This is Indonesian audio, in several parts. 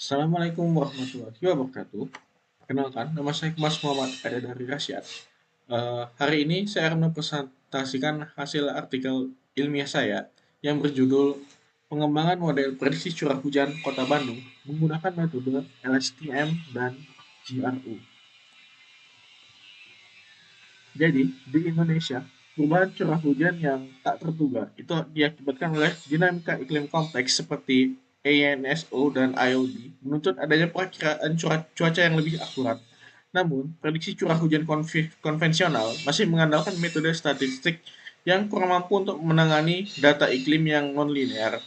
Assalamualaikum warahmatullahi wabarakatuh. Perkenalkan, nama saya Mas Muhammad Eda dari Rasyad. Hari ini saya akan mempresentasikan hasil artikel ilmiah saya yang berjudul Pengembangan Model Prediksi Curah Hujan Kota Bandung menggunakan metode LSTM dan GRU. Jadi, di Indonesia, perubahan curah hujan yang tak terduga itu diakibatkan oleh dinamika iklim kompleks seperti ENSO dan IOD menuntut adanya perakiraan cuaca yang lebih akurat. Namun, prediksi curah hujan konvensional masih mengandalkan metode statistik yang kurang mampu untuk menangani data iklim yang non-linear.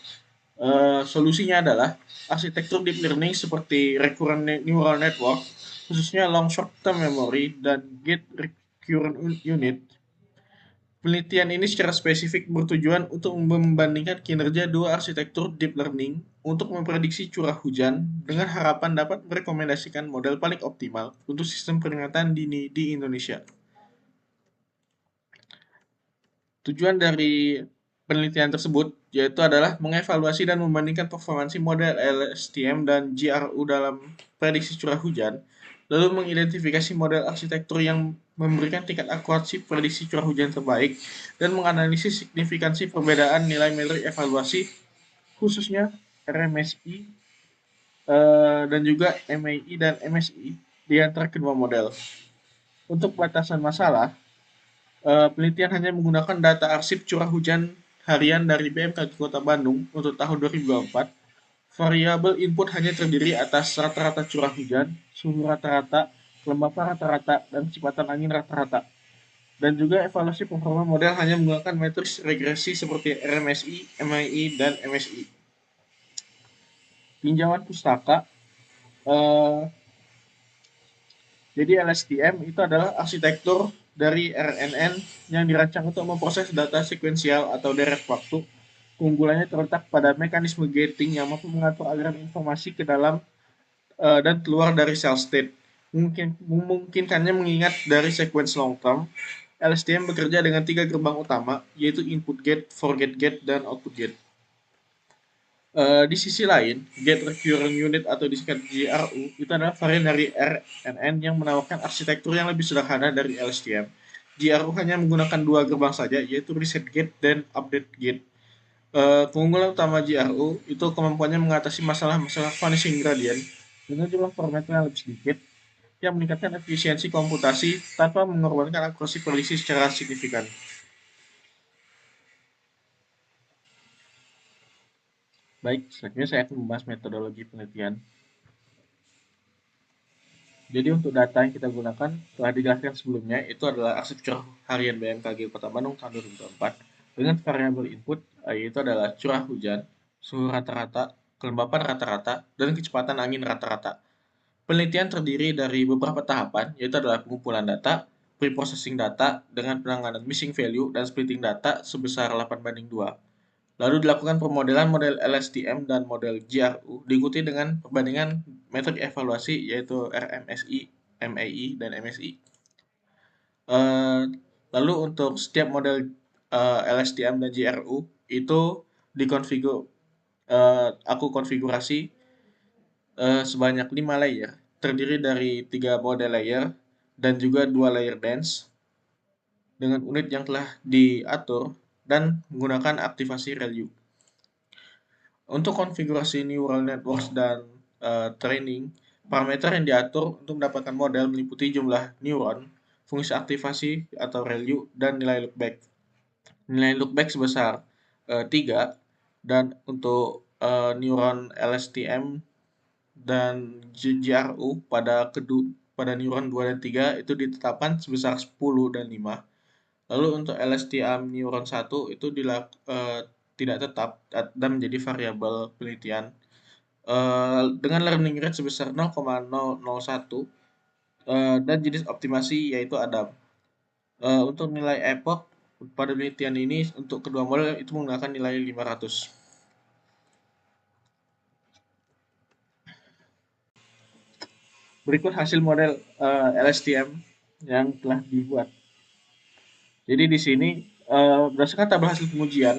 Solusinya adalah arsitektur deep learning seperti recurrent neural network, khususnya long short-term memory dan gate recurrent unit. Penelitian ini secara spesifik bertujuan untuk membandingkan kinerja dua arsitektur deep learning untuk memprediksi curah hujan dengan harapan dapat merekomendasikan model paling optimal untuk sistem peringatan dini di Indonesia. Tujuan dari penelitian tersebut yaitu adalah mengevaluasi dan membandingkan performansi model LSTM dan GRU dalam prediksi curah hujan, lalu mengidentifikasi model arsitektur yang memberikan tingkat akurasi prediksi curah hujan terbaik, dan menganalisis signifikansi perbedaan nilai metrik evaluasi, khususnya RMSI dan juga MAI dan MSI di antara kedua model. Untuk batasan masalah, penelitian hanya menggunakan data arsip curah hujan harian dari BMKG Kota Bandung untuk tahun 2024. Variabel input hanya terdiri atas rata-rata curah hujan, suhu rata-rata, kelembapan rata-rata, dan kecepatan angin rata-rata. Dan juga evaluasi performa model hanya menggunakan matriks regresi seperti RMSI, MII, dan MSI. Pinjaman pustaka. Jadi LSTM itu adalah arsitektur dari RNN yang dirancang untuk memproses data sekuensial atau deret waktu. Keunggulannya terletak pada mekanisme gating yang mampu mengatur aliran informasi ke dalam dan keluar dari cell state. Memungkinkannya mengingat dari sequence long term. LSTM bekerja dengan 3 gerbang utama, yaitu input gate, forget gate, dan output gate. Di sisi lain, Gate Recurrent Unit atau disingkat GRU itu adalah varian dari RNN yang menawarkan arsitektur yang lebih sederhana dari LSTM. GRU hanya menggunakan 2 gerbang saja, yaitu Reset Gate dan Update Gate. Keunggulan utama GRU itu kemampuannya mengatasi masalah-masalah vanishing gradient dengan jumlah parameter yang lebih sedikit, yang meningkatkan efisiensi komputasi tanpa mengorbankan akurasi prediksi secara signifikan. Baik, selanjutnya saya akan membahas metodologi penelitian. Jadi untuk data yang kita gunakan telah dijelaskan sebelumnya, itu adalah arsip curah harian BMKG Kota Bandung tahun 2024 dengan variabel input yaitu adalah curah hujan, suhu rata-rata, kelembapan rata-rata, dan kecepatan angin rata-rata. Penelitian terdiri dari beberapa tahapan, yaitu adalah pengumpulan data, pre-processing data dengan penanganan missing value dan splitting data sebesar 8:2. Lalu dilakukan pemodelan model LSTM dan model GRU diikuti dengan perbandingan metrik evaluasi yaitu RMSI, MAI, dan MSI. Lalu untuk setiap model LSTM dan GRU itu aku konfigurasi sebanyak 5 layer, terdiri dari 3 model layer dan juga 2 layer dense dengan unit yang telah diatur dan menggunakan aktivasi ReLU. Untuk konfigurasi neural networks dan training, parameter yang diatur untuk mendapatkan model meliputi jumlah neuron, fungsi aktivasi atau ReLU, dan nilai loopback. Nilai loopback sebesar 3, dan untuk neuron LSTM dan GRU pada neuron 2 dan 3 itu ditetapkan sebesar 10 dan 5. Lalu untuk LSTM neuron 1 itu tidak tetap dan menjadi variabel penelitian dengan learning rate sebesar 0,001 dan jenis optimasi yaitu ADAM. Untuk nilai epoch pada penelitian ini untuk kedua model itu menggunakan nilai 500. Berikut hasil model LSTM yang telah dibuat. Jadi di sini berdasarkan tabel hasil pengujian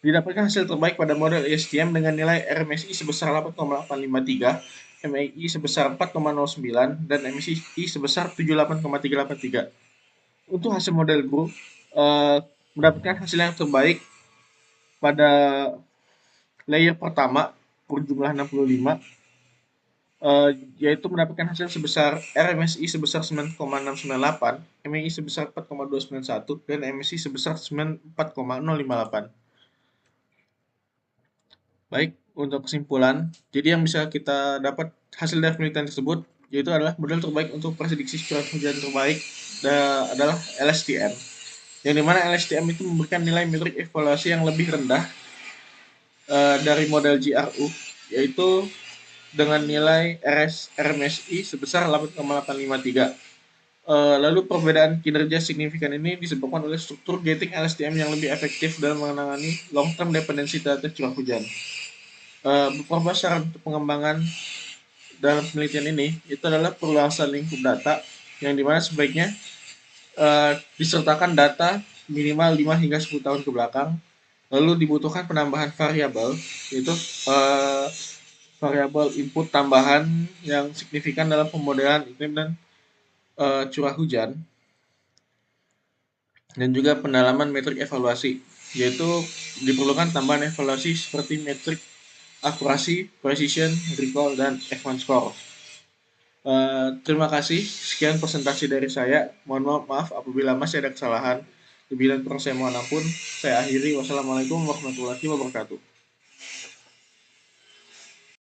didapatkan hasil terbaik pada model LSTM dengan nilai RMSI sebesar 8,853, MAI sebesar 4,09 dan MSI sebesar 78,383. Untuk hasil model group mendapatkan hasil yang terbaik pada layer pertama berjumlah 65, yaitu mendapatkan hasil sebesar RMSI sebesar 9,698, MAI sebesar 4,291, dan MSI sebesar 4,058. Baik, untuk kesimpulan, jadi yang bisa kita dapat hasil dari penelitian tersebut yaitu adalah model terbaik untuk prediksi curah hujan terbaik adalah LSTM. Yang dimana LSTM itu memberikan nilai metrik evaluasi yang lebih rendah dari model GRU, yaitu dengan nilai RMSI sebesar 8,853. Lalu perbedaan kinerja signifikan ini disebabkan oleh struktur gating LSTM yang lebih efektif dalam menangani long term dependency terhadap curah hujan. Beberapa syarat untuk pengembangan dalam penelitian ini itu adalah perluasan lingkup data, yang dimana sebaiknya disertakan data minimal 5 hingga 10 tahun ke belakang. Lalu dibutuhkan penambahan variabel, yaitu variabel input tambahan yang signifikan dalam pemodelan iklim dan curah hujan, dan juga pendalaman metrik evaluasi, yaitu diperlukan tambahan evaluasi seperti metrik akurasi, precision, recall, dan F1 score. Terima kasih. Sekian presentasi dari saya. Mohon maaf apabila masih ada kesalahan. Lebih dan kurang saya mohon ampun. Saya akhiri. Wassalamualaikum warahmatullahi wabarakatuh.